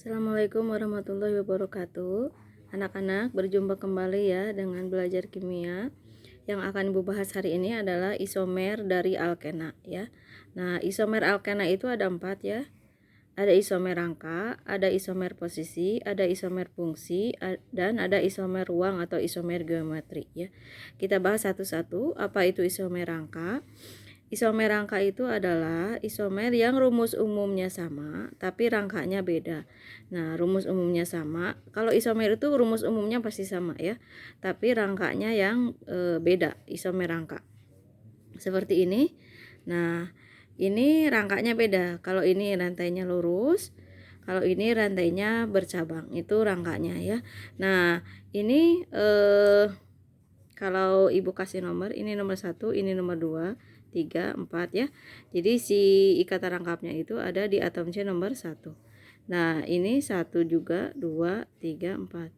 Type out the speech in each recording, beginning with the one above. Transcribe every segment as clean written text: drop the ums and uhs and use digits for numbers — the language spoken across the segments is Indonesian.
Assalamualaikum warahmatullahi wabarakatuh. Anak-anak, berjumpa kembali ya dengan belajar kimia. Yang akan Ibu bahas hari ini adalah isomer dari alkena ya. Nah, isomer alkena itu ada 4 ya. Ada isomer rangka, ada isomer posisi, ada isomer fungsi, dan ada isomer ruang atau isomer geometri ya. Kita bahas satu-satu. Apa itu isomer rangka? Isomer rangka itu adalah isomer yang rumus umumnya sama, tapi rangkanya beda. Nah, rumus umumnya sama. Kalau isomer itu rumus umumnya pasti sama ya, tapi rangkanya yang beda, isomer rangka. Seperti ini. Nah, ini rangkanya beda. Kalau ini rantainya lurus, kalau ini rantainya bercabang, itu rangkanya ya. Nah, ini kalau Ibu kasih nomor, ini nomor 1, ini nomor 2, 3, 4 ya. Jadi si ikatan rangkapnya itu ada di atom C nomor 1. Nah, ini 1 juga, 2, 3, 4.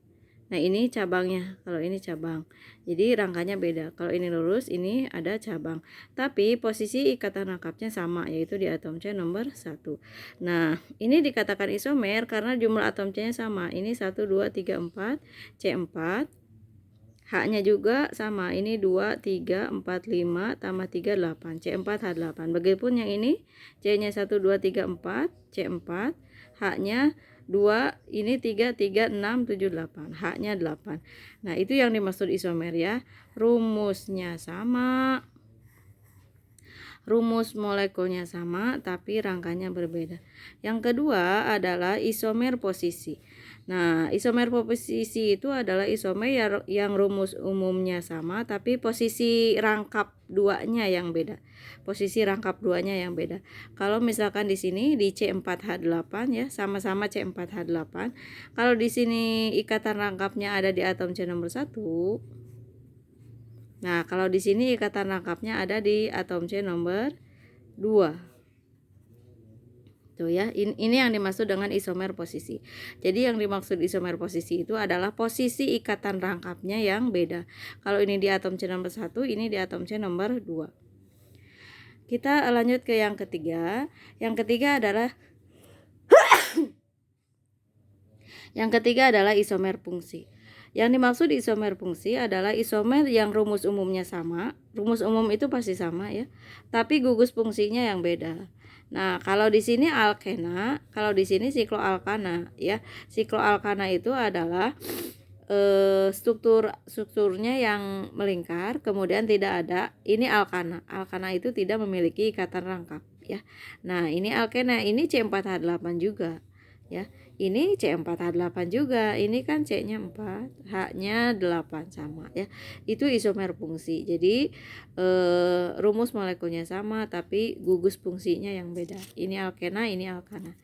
Nah, ini cabangnya. Kalau ini cabang. Jadi rangkanya beda. Kalau ini lurus, ini ada cabang. Tapi posisi ikatan rangkapnya sama, yaitu di atom C nomor 1. Nah, ini dikatakan isomer karena jumlah atom C-nya sama. Ini 1, 2, 3, 4, C4. H-nya juga sama, ini 2, 3, 4, 5, tambah 3, 8, C4, H8. Begitupun yang ini, C-nya 1, 2, 3, 4, C4, H-nya 2, ini 3, 3, 6, 7, 8, H-nya 8. Nah, itu yang dimaksud isomer ya. Rumusnya sama, rumus molekulnya sama, tapi rangkanya berbeda. Yang kedua adalah isomer posisi. Nah, isomer posisi itu adalah isomer yang rumus umumnya sama, tapi posisi rangkap duanya yang beda. Posisi rangkap duanya yang beda. Kalau misalkan di sini di C4H8 ya, sama-sama C4H8. Kalau di sini ikatan rangkapnya ada di atom C nomor 1. Nah, kalau di sini ikatan rangkapnya ada di atom C nomor 2. Tuh ya, ini yang dimaksud dengan isomer posisi. Jadi yang dimaksud isomer posisi itu adalah posisi ikatan rangkapnya yang beda. Kalau ini di atom C nomor 1, ini di atom C nomor 2. Kita lanjut ke yang ketiga. Yang ketiga adalah isomer fungsi. Yang dimaksud isomer fungsi adalah isomer yang rumus umumnya sama. Rumus umum itu pasti sama ya, tapi gugus fungsinya yang beda. Nah, kalau di sini alkena, kalau di sini sikloalkana ya. Sikloalkana itu adalah strukturnya yang melingkar, kemudian tidak ada. Ini alkana. Alkana itu tidak memiliki ikatan rangkap ya. Nah, ini alkena, ini C4H8 juga ya. Ini C4H8 juga. Ini kan C-nya 4, H-nya 8 sama ya. Itu isomer fungsi. Jadi rumus molekulnya sama tapi gugus fungsinya yang beda. Ini alkena, ini alkana.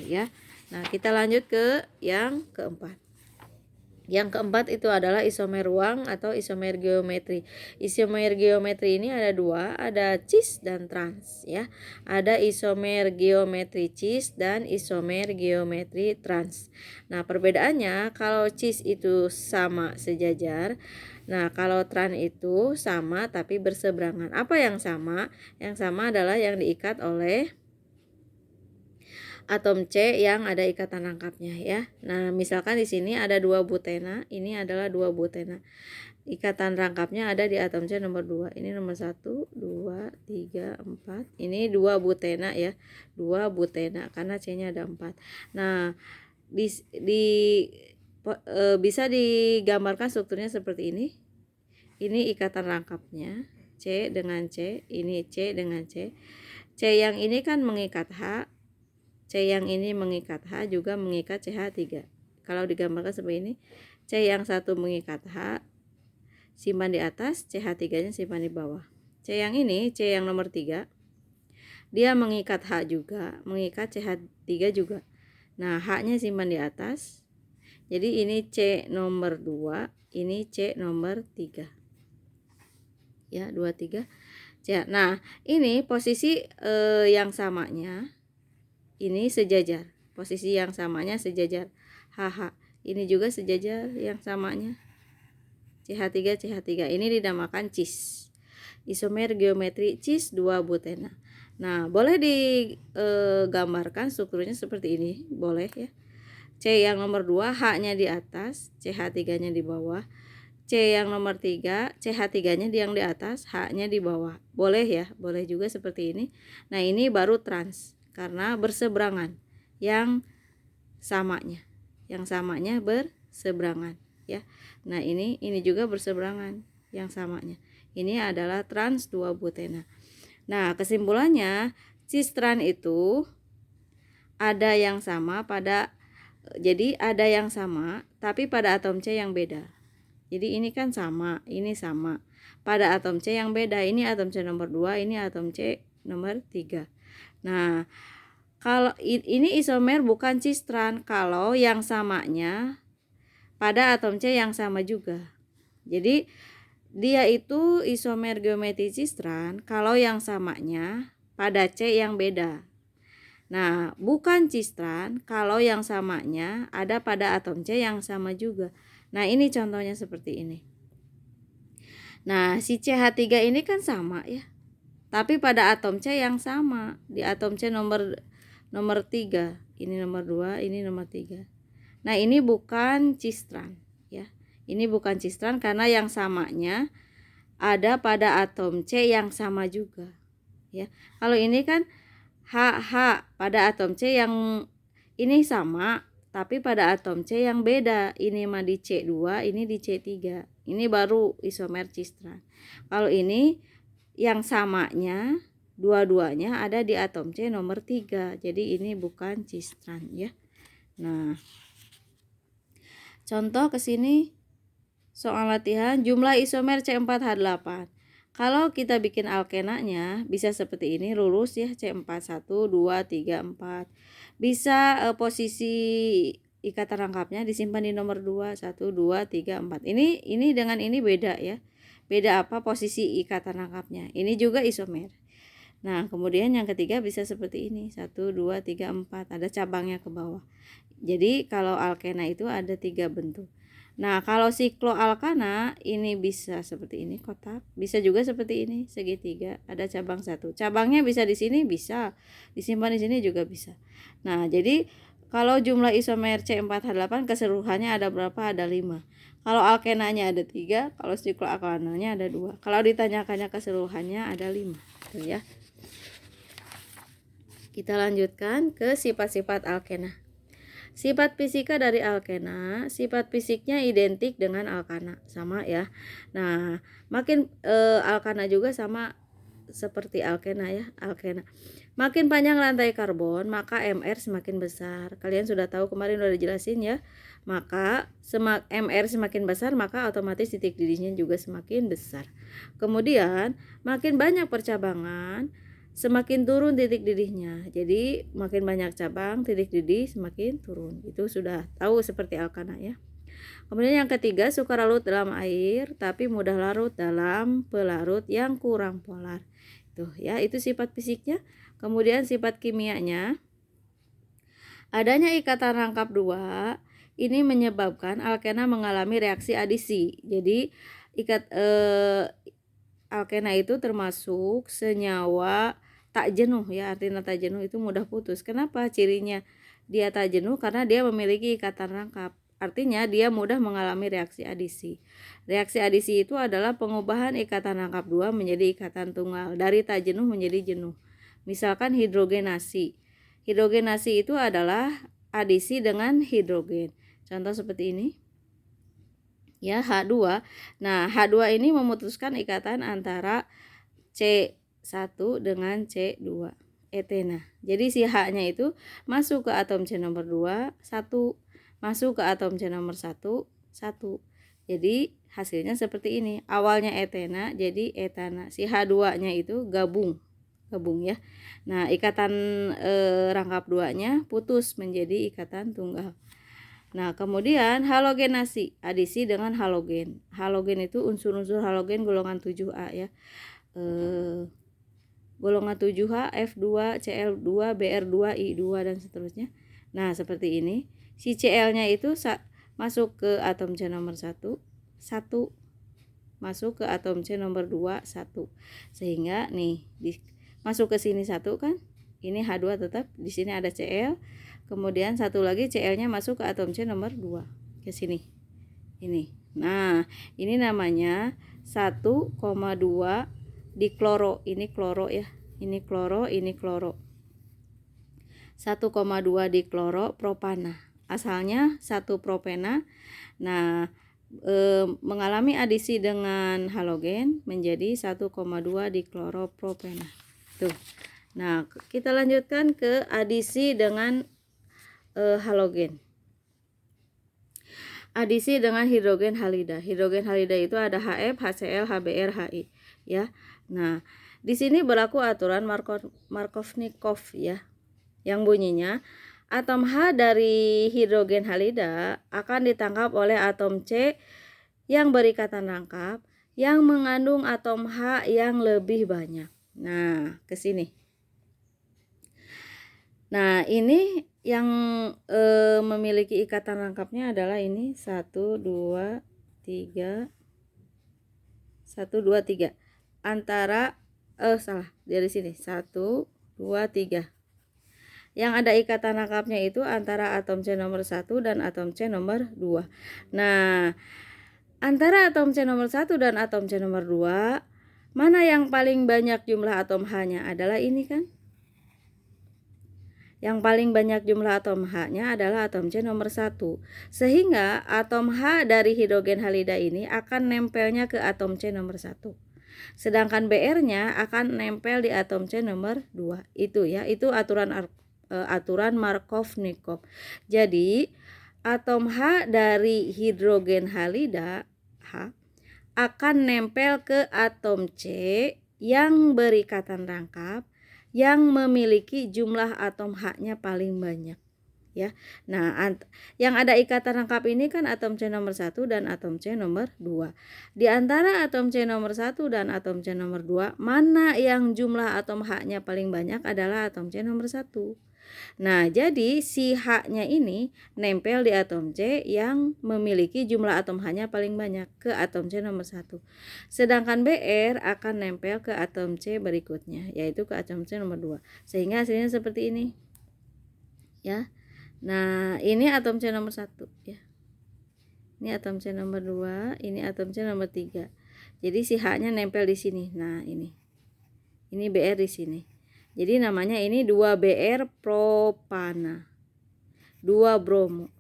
Ya. Nah, kita lanjut ke yang keempat. Yang keempat itu adalah isomer ruang atau isomer geometri. Isomer geometri ini ada 2, ada cis dan trans ya. Ada isomer geometri cis dan isomer geometri trans. Nah, perbedaannya kalau cis itu sama sejajar. Nah, kalau trans itu sama tapi berseberangan. Apa yang sama? Yang sama adalah yang diikat oleh atom C yang ada ikatan rangkapnya ya. Nah, misalkan di sini ada 2 butena, ini adalah 2 butena. Ikatan rangkapnya ada di atom C nomor 2. Ini nomor 1, 2, 3, 4. Ini 2 butena ya. 2 butena karena C-nya ada 4. Nah, bisa digambarkan strukturnya seperti ini. Ini ikatan rangkapnya, C dengan C, ini C dengan C. C yang ini kan mengikat H, C yang ini mengikat H juga mengikat CH3. Kalau digambarkan seperti ini, C yang satu mengikat H, simpan di atas, CH3-nya simpan di bawah. C yang ini, C yang nomor 3, dia mengikat H juga, mengikat CH3 juga. Nah, H-nya simpan di atas. Jadi ini C nomor 2, ini C nomor 3. Ya, 2, 3. Nah, ini posisi yang samanya ini sejajar. Posisi yang samanya sejajar. HH. Ini juga sejajar yang samanya. CH3 CH3. Ini dinamakan cis. Isomer geometri cis 2 butena. Nah, boleh digambarkan strukturnya seperti ini, boleh ya. C yang nomor 2 H-nya di atas, CH3-nya di bawah. C yang nomor 3 CH3-nya yang di atas, H-nya di bawah. Boleh ya, boleh juga seperti ini. Nah, ini baru trans karena berseberangan yang samanya. Yang samanya berseberangan ya. Nah, ini juga berseberangan yang samanya. Ini adalah trans 2-butena. Nah, kesimpulannya cis-trans itu ada yang sama jadi ada yang sama tapi pada atom C yang beda. Jadi ini kan sama, ini sama. Pada atom C yang beda, ini atom C nomor 2, ini atom C nomor 3. Nah, kalau ini isomer bukan cis-trans kalau yang samanya pada atom C yang sama juga. Jadi dia itu isomer geometri cis-trans kalau yang samanya pada C yang beda. Nah, bukan cis-trans kalau yang samanya ada pada atom C yang sama juga. Nah, ini contohnya seperti ini. Nah, si CH3 ini kan sama ya. Tapi pada atom C yang sama. Di atom C nomor 3. Ini nomor 2, ini nomor 3. Nah, ini bukan cis-trans ya. Ini bukan cis-trans karena yang samanya ada pada atom C yang sama juga ya. Kalau ini kan HH pada atom C yang ini sama tapi pada atom C yang beda. Ini mah di C2, ini di C3. Ini baru isomer cis-trans. Kalau ini yang samanya dua-duanya ada di atom C nomor 3. Jadi ini bukan cis-trans ya. Nah, contoh ke sini soal latihan jumlah isomer C4H8. Kalau kita bikin alkenanya bisa seperti ini, lurus ya, C4 1 2 3 4. Bisa posisi ikatan rangkapnya disimpan di nomor 2 1 2 3 4. Ini dengan ini beda ya. Beda apa posisi ikatan rangkapnya. Ini juga isomer. Nah, kemudian yang ketiga bisa seperti ini, 1 2 3 4, ada cabangnya ke bawah. Jadi kalau alkena itu ada 3 bentuk. Nah, kalau sikloalkana ini bisa seperti ini, kotak, bisa juga seperti ini, segitiga, ada cabang 1. Cabangnya bisa di sini, bisa disimpan di sini juga bisa. Nah, jadi kalau jumlah isomer C4H8 keseluruhannya ada berapa? Ada 5. Kalau alkenanya ada 3, kalau sikloalkananya ada 2. Kalau ditanyakannya keseluruhannya ada 5, gitu ya. Kita lanjutkan ke sifat-sifat alkena. Sifat fisika dari alkena, sifat fisiknya identik dengan alkana, sama ya. Nah, makin alkana juga sama seperti alkena ya, alkena. Makin panjang rantai karbon, maka MR semakin besar. Kalian sudah tahu kemarin udah dijelasin ya. Maka MR semakin besar, maka otomatis titik didihnya juga semakin besar. Kemudian, makin banyak percabangan, semakin turun titik didihnya. Jadi makin banyak cabang, titik didih semakin turun. Itu sudah tahu seperti alkana ya. Kemudian yang ketiga, suka larut dalam air tapi mudah larut dalam pelarut yang kurang polar. Tuh ya, itu sifat fisiknya. Kemudian sifat kimianya, adanya ikatan rangkap 2 ini menyebabkan alkena mengalami reaksi adisi. Jadi alkena itu termasuk senyawa tak jenuh ya, artinya tak jenuh itu mudah putus. Kenapa cirinya dia tak jenuh? Karena dia memiliki ikatan rangkap. Artinya dia mudah mengalami reaksi adisi. Reaksi adisi itu adalah pengubahan ikatan rangkap 2 menjadi ikatan tunggal, dari tak jenuh menjadi jenuh. Misalkan hidrogenasi. Hidrogenasi itu adalah adisi dengan hidrogen. Contoh seperti ini. Ya, H2. Nah, H2 ini memutuskan ikatan antara C1 dengan C2, etena. Jadi si H-nya itu masuk ke atom C nomor 2, 1, masuk ke atom C nomor 1, 1. Jadi hasilnya seperti ini. Awalnya etena jadi etana. Si H2-nya itu gabung ya. Nah, ikatan rangkap 2-nya putus menjadi ikatan tunggal. Nah, kemudian halogenasi, adisi dengan halogen. Halogen itu unsur-unsur halogen golongan 7A ya. Golongan 7H, F2, Cl2, Br2, I2 dan seterusnya. Nah, seperti ini. Si Cl-nya itu masuk ke atom C nomor 1, 1. Masuk ke atom C nomor 2, 1. Sehingga nih masuk ke sini 1 kan. Ini H2 tetap, di sini ada Cl. kemudian satu lagi Cl-nya masuk ke atom C nomor 2 ke sini. Ini. Nah, ini namanya 1,2 dikloro. Ini kloro ya. Ini kloro, ini kloro. 1,2 dikloro propana. Asalnya 1 propena. Nah, mengalami adisi dengan halogen menjadi 1,2 dikloropropena. Tuh. Nah, kita lanjutkan ke adisi dengan halogen. Adisi dengan hidrogen halida. Hidrogen halida itu ada HF, HCl, HBr, Hi ya. Nah, di sini berlaku aturan Markovnikov ya. Yang bunyinya atom H dari hidrogen halida akan ditangkap oleh atom C yang berikatan rangkap yang mengandung atom H yang lebih banyak. Nah, ke sini. Nah, ini yang memiliki ikatan rangkapnya adalah ini 1, 2, 3. 1, 2, 3. Antara dari sini 1, 2, 3. Yang ada ikatan rangkapnya itu antara atom C nomor 1 dan atom C nomor 2. Nah, antara atom C nomor 1 dan atom C nomor 2, mana yang paling banyak jumlah atom H-nya? Adalah ini kan? Yang paling banyak jumlah atom H-nya adalah atom C nomor 1. Sehingga atom H dari hidrogen halida ini akan nempelnya ke atom C nomor 1. Sedangkan Br-nya akan nempel di atom C nomor 2. Itu ya, itu aturan Markovnikov. Jadi, atom H dari hidrogen halida H akan nempel ke atom C yang berikatan rangkap yang memiliki jumlah atom H-nya paling banyak ya. Nah, yang ada ikatan rangkap ini kan atom C nomor 1 dan atom C nomor 2. Di antara atom C nomor 1 dan atom C nomor 2, mana yang jumlah atom H-nya paling banyak adalah atom C nomor 1. Nah, jadi si H-nya ini nempel di atom C yang memiliki jumlah atom H-nya paling banyak ke atom C nomor 1. Sedangkan Br akan nempel ke atom C berikutnya, yaitu ke atom C nomor 2. Sehingga hasilnya seperti ini. Ya. Nah, ini atom C nomor 1 ya. Ini atom C nomor 2, ini atom C nomor 3. Jadi si H-nya nempel di sini. Nah, ini. Ini Br di sini. Jadi namanya ini 2Br propana. 2 bromo.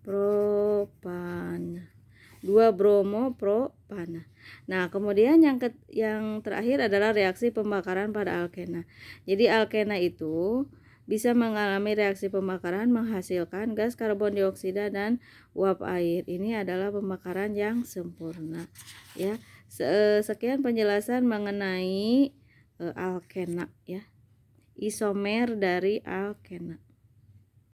Propana. 2 bromo propana. Nah, kemudian yang terakhir adalah reaksi pembakaran pada alkena. Jadi alkena itu bisa mengalami reaksi pembakaran menghasilkan gas karbon dioksida dan uap air. Ini adalah pembakaran yang sempurna ya. Sekian penjelasan mengenai alkena ya. Isomer dari alkena.